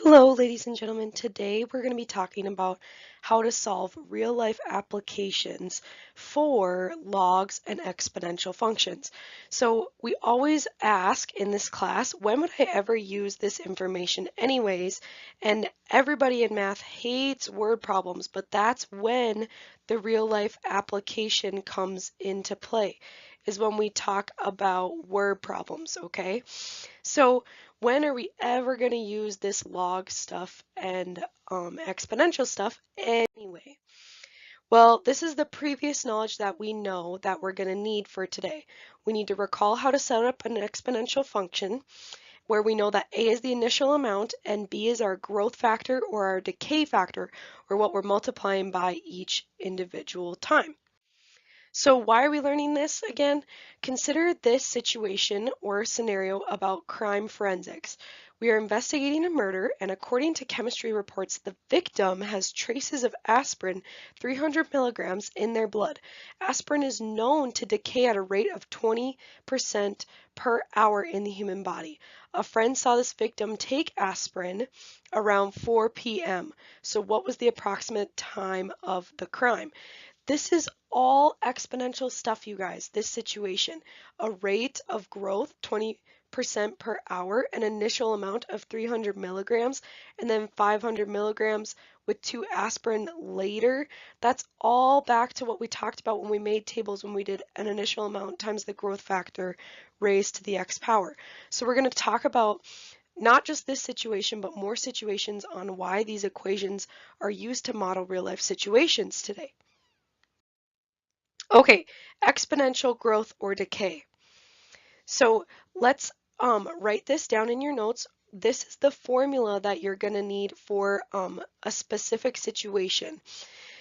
Hello, ladies and gentlemen. Today we're going to be talking about how to solve real-life applications for logs and exponential functions. So we always ask in this class, when would I ever use this information anyways? And everybody in math hates word problems, but that's when the real-life application comes into play, is when we talk about word problems, okay? So when are we ever going to use this log stuff and exponential stuff anyway? Well, this is the previous knowledge that we know that we're going to need for today. We need to recall how to set up an exponential function where we know that A is the initial amount and B is our growth factor or our decay factor, or what we're multiplying by each individual time. So why are we learning this again? Consider this situation or scenario about crime forensics. We are investigating a murder, and according to chemistry reports, the victim has traces of aspirin, 300 milligrams, in their blood. Aspirin is known to decay at a rate of 20% per hour in the human body. A friend saw this victim take aspirin around 4 p.m. So what was the approximate time of the crime? This is all exponential stuff, you guys, this situation. A rate of growth, 20% per hour, an initial amount of 300 milligrams, and then 500 milligrams with 2 aspirin later. That's all back to what we talked about when we made tables when we did an initial amount times the growth factor raised to the x power. So we're going to talk about not just this situation, but more situations on why these equations are used to model real life situations today. Okay, exponential growth or decay. So let's write this down in your notes. This is the formula that you're going to need for a specific situation.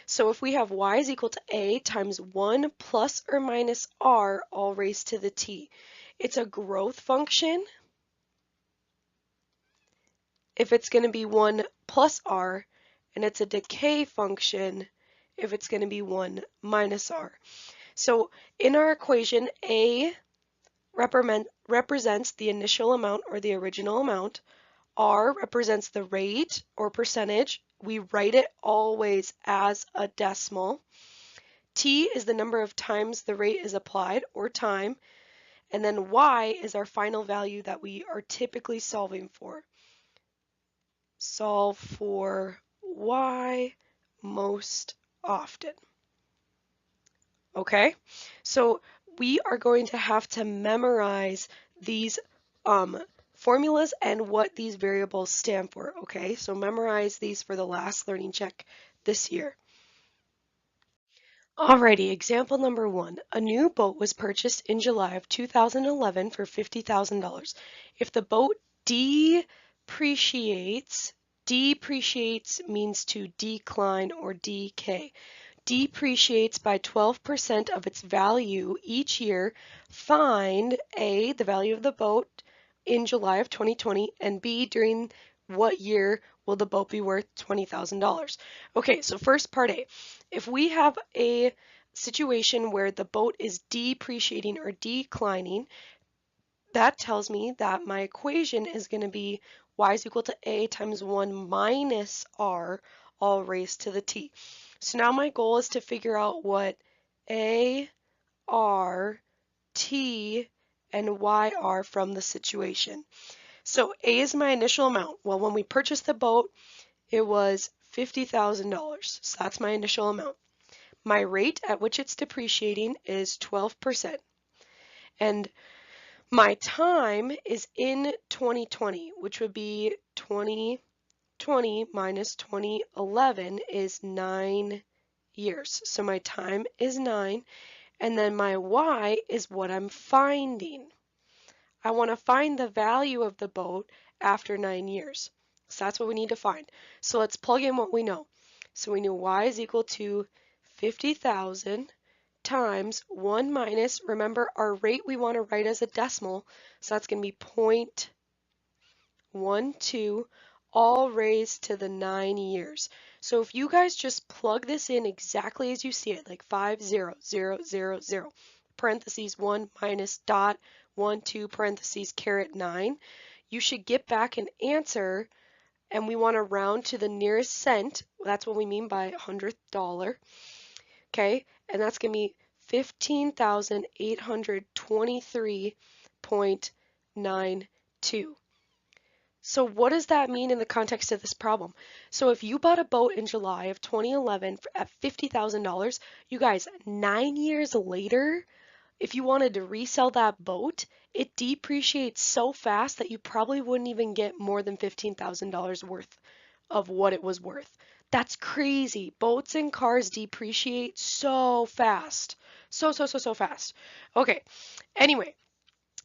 So if we have y is equal to a times 1 plus or minus r all raised to the t, it's a growth function. If it's going to be 1 plus r, and it's a decay function if it's going to be 1 minus r. So in our equation, a represents the initial amount or the original amount. R represents the rate or percentage. We write it always as a decimal. T is the number of times the rate is applied or time. And then Y is our final value that we are typically solving for. Solve for Y most often. Okay, so we are going to have to memorize these formulas and what these variables stand for. Okay, so memorize these for the last learning check this year. Alrighty, example number 1. A new boat was purchased in July of 2011 for $50,000. If the boat depreciates means to decline or decay, depreciates by 12% of its value each year, find A, the value of the boat in July of 2020, and B, during what year will the boat be worth $20,000? Okay, so first part A. If we have a situation where the boat is depreciating or declining, that tells me that my equation is going to be y is equal to a times 1 minus r all raised to the t. So now my goal is to figure out what a, r, t, and y are from the situation. So a is my initial amount. Well, when we purchased the boat, it was $50,000. So that's my initial amount. My rate at which it's depreciating is 12%. And my time is in 2020, which would be 2020 minus 2011 is 9 years. So my time is 9, and then my y is what I'm finding. I want to find the value of the boat after 9 years. So that's what we need to find. So let's plug in what we know. So we know y is equal to 50,000 times 1 minus, remember our rate we want to write as a decimal, so that's going to be 0.12, all raised to the 9 years. So if you guys just plug this in exactly as you see it, like 50000, parentheses 1 minus dot 1 2 parentheses caret 9, you should get back an answer and we want to round to the nearest cent. That's what we mean by $100. Okay, and that's going to be 15,823.92. So what does that mean in the context of this problem? So if you bought a boat in July of 2011 at $50,000, you guys, 9 years later, if you wanted to resell that boat, it depreciates so fast that you probably wouldn't even get more than $15,000 worth of what it was worth. That's crazy. Boats and cars depreciate so fast. So fast. Okay. Anyway,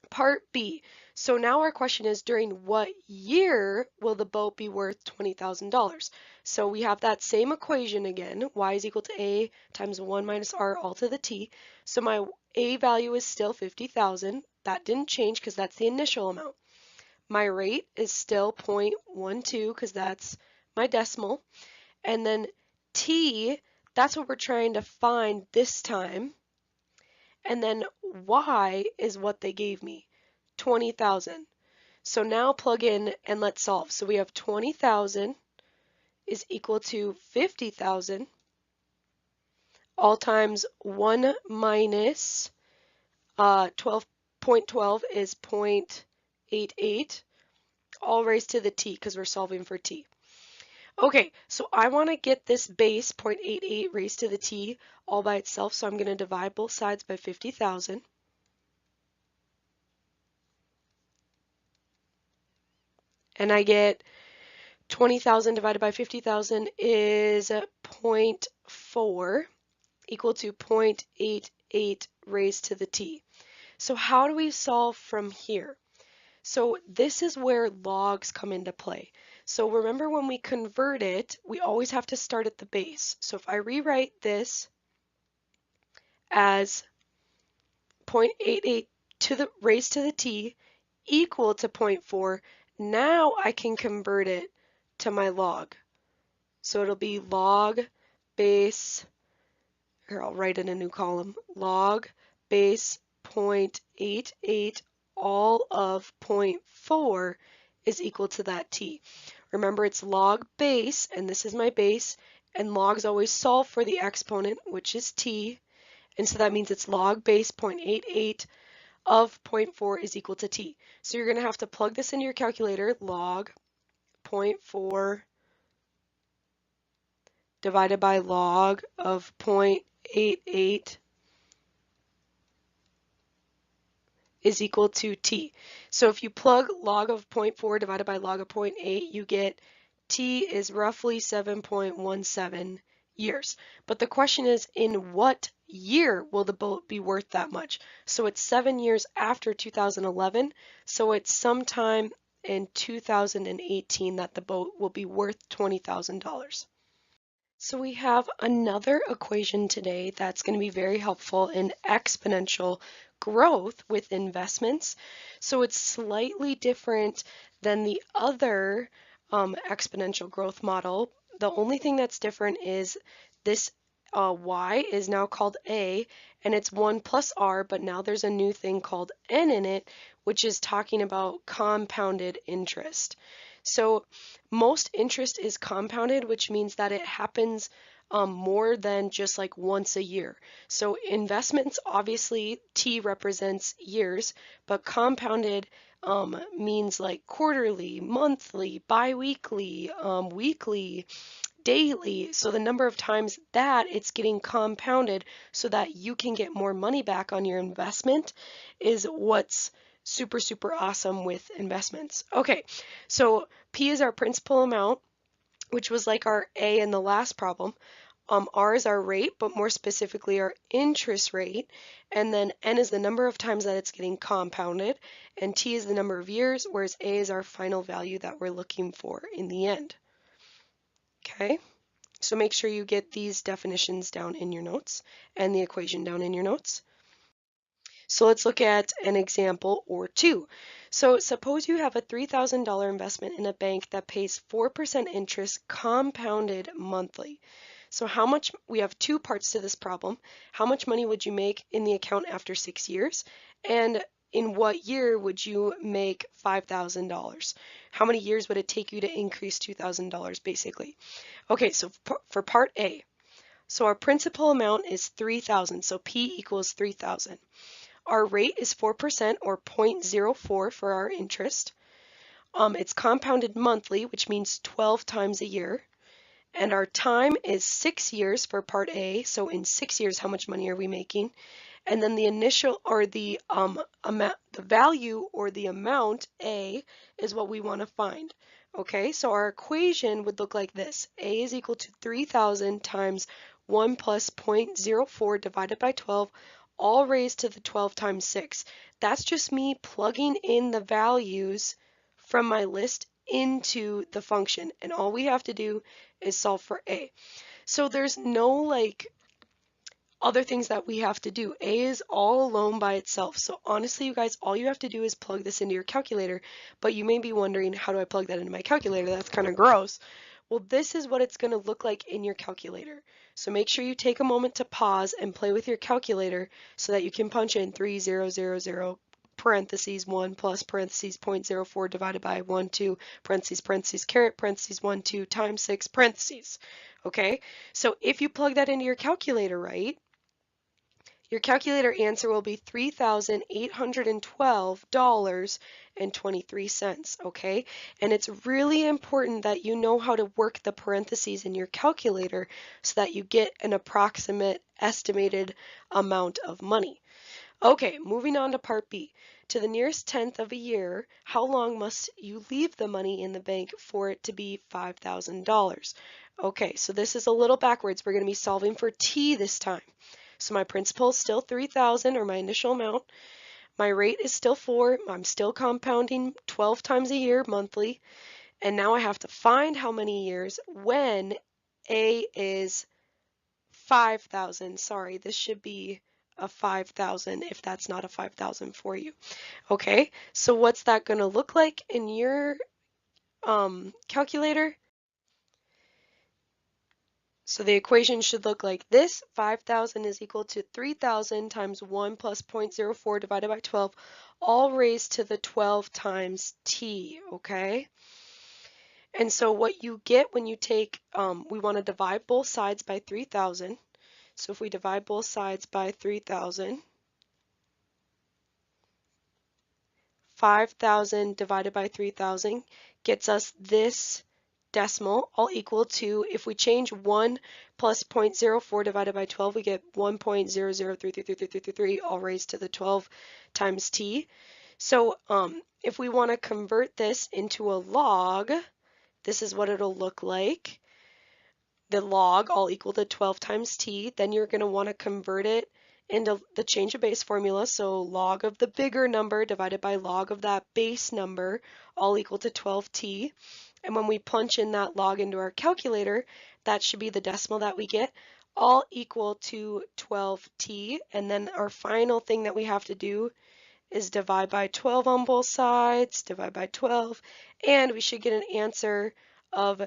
part B. So now our question is, during what year will the boat be worth $20,000? So we have that same equation again, y is equal to a times 1 minus r all to the t. So my a value is still 50,000. That didn't change because that's the initial amount. My rate is still 0.12 because that's my decimal. And then t, that's what we're trying to find this time. And then y is what they gave me, 20,000. So now plug in and let's solve. So we have 20,000 is equal to 50,000 all times 1 minus 12.12 is 0.88, all raised to the t because we're solving for t. Okay, so I want to get this base 0.88 raised to the t all by itself, so I'm going to divide both sides by 50,000. And I get 20,000 divided by 50,000 is 0.4 equal to 0.88 raised to the t. So how do we solve from here? So this is where logs come into play. So remember, when we convert it, we always have to start at the base. So if I rewrite this as 0.88 to the raised to the t equal to 0.4, now I can convert it to my log. So it'll be log base, here I'll write in a new column, log base 0.88 all of 0.4 is equal to that t. Remember, it's log base, and this is my base, and logs always solve for the exponent, which is t, and so that means it's log base 0.88 of 0.4 is equal to t. So you're going to have to plug this into your calculator, log 0.4 divided by log of 0.88 is equal to t. So if you plug log of 0.4 divided by log of 0.8, you get t is roughly 7.17 years. But the question is, in what year will the boat be worth that much? So it's 7 years after 2011, so it's sometime in 2018 that the boat will be worth $20,000. So we have another equation today that's going to be very helpful in exponential growth with investments. So it's slightly different than the other exponential growth model. The only thing that's different is this y is now called a, and it's 1 plus r, but now there's a new thing called n in it, which is talking about compounded interest. So most interest is compounded, which means that it happens more than just like once a year. So investments, obviously, T represents years, but compounded means like quarterly, monthly, bi-weekly, weekly, daily. So the number of times that it's getting compounded so that you can get more money back on your investment is what's super awesome with investments. Okay, so P is our principal amount, which was like our A in the last problem. R is our rate, but more specifically our interest rate. And then N is the number of times that it's getting compounded. And T is the number of years, whereas A is our final value that we're looking for in the end. Okay, so make sure you get these definitions down in your notes and the equation down in your notes. So let's look at an example or two. So suppose you have a $3,000 investment in a bank that pays 4% interest compounded monthly. So we have two parts to this problem. How much money would you make in the account after 6 years? And in what year would you make $5,000? How many years would it take you to increase $2,000 basically? Okay, so for part A, so our principal amount is 3,000, so P equals 3,000. Our rate is 4% or 0.04 for our interest. It's compounded monthly, which means 12 times a year. And our time is 6 years for part A, so in 6 years, how much money are we making? And then the initial or the amount, the value or the amount A is what we want to find. Okay, so our equation would look like this. A is equal to 3,000 times 1 plus 0.04 divided by 12, all raised to the 12 times 6. That's just me plugging in the values from my list into the function, and all we have to do is solve for A. So there's no like other things that we have to do. A is all alone by itself. So honestly, you guys, all you have to do is plug this into your calculator, but you may be wondering, how do I plug that into my calculator? That's kind of gross. Well, this is what it's going to look like in your calculator. So make sure you take a moment to pause and play with your calculator so that you can punch in 3000 parentheses 1 plus parentheses 0.04 divided by 1, 2, parentheses, parentheses, caret, parentheses, 1, 2 times 6, parentheses. Okay, so if you plug that into your calculator, right, your calculator answer will be $3,812.23, okay? And it's really important that you know how to work the parentheses in your calculator so that you get an approximate estimated amount of money. Okay, moving on to part B. To the nearest tenth of a year, how long must you leave the money in the bank for it to be $5,000? Okay, so this is a little backwards. We're going to be solving for T this time. So my principal is still 3,000, or my initial amount. My rate is still 4. I'm still compounding 12 times a year monthly. And now I have to find how many years when A is 5,000. Sorry, this should be a 5,000 if that's not a 5,000 for you. Okay, so what's that going to look like in your calculator? So the equation should look like this. 5,000 is equal to 3,000 times 1 plus 0.04 divided by 12, all raised to the 12 times t, okay? And so what you get when you take, we want to divide both sides by 3,000. So if we divide both sides by 3,000, 5,000 divided by 3,000 gets us this decimal, all equal to, if we change 1 plus 0.04 divided by 12, we get 1.00333333, all raised to the 12 times t. So if we want to convert this into a log, this is what it'll look like. The log, all equal to 12 times t. Then you're going to want to convert it into the change of base formula. So log of the bigger number divided by log of that base number, all equal to 12t. And when we punch in that log into our calculator, that should be the decimal that we get, all equal to 12t. And then our final thing that we have to do is divide by 12 on both sides, divide by 12, and we should get an answer of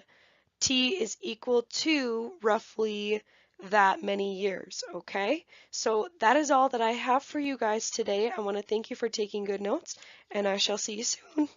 t is equal to roughly that many years, okay? So that is all that I have for you guys today. I want to thank you for taking good notes, and I shall see you soon.